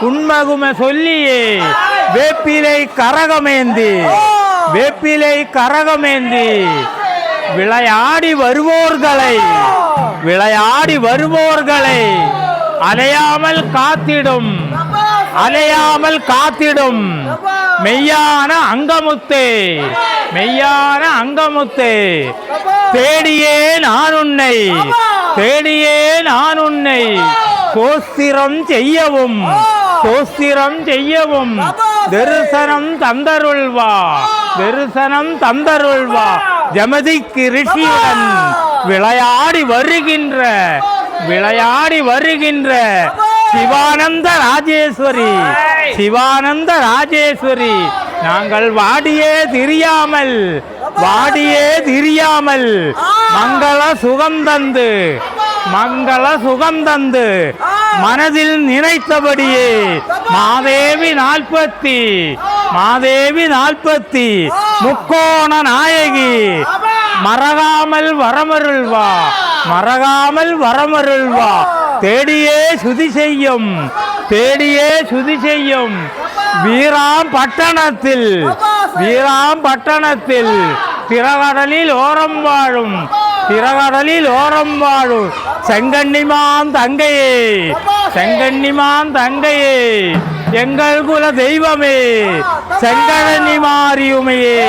உண்மகும சொல்லியே வேப்பிலை கரகமேந்தி விளையாடி வருவோர்களை அலையாமல் காத்திடும் மெய்யான அங்கமுத்தே தேடியே நான் உன்னை சோஸ்திரம் செய்யவும் தரிசனம் தந்தருள்வா ஜமதிக்கு ரிஷியுடன் விளையாடி வருகின்ற சிவானந்த ராஜேஸ்வரி நாங்கள் வாடியே திரியாமல் மங்கள சுகந்தந்து மனதில் நினைத்தபடியே மாதேவி முக்கோண நாயகி மறகாமல் வரமருள்வா தேடியே சுதி செய்யும் வீராம் பட்டணத்தில் திரகடலில் ஓரம் வாழும் செங்கண்ணிமான் தங்கையே எங்கள் குல தெய்வமே செங்கண்ணி மாரியுமையே.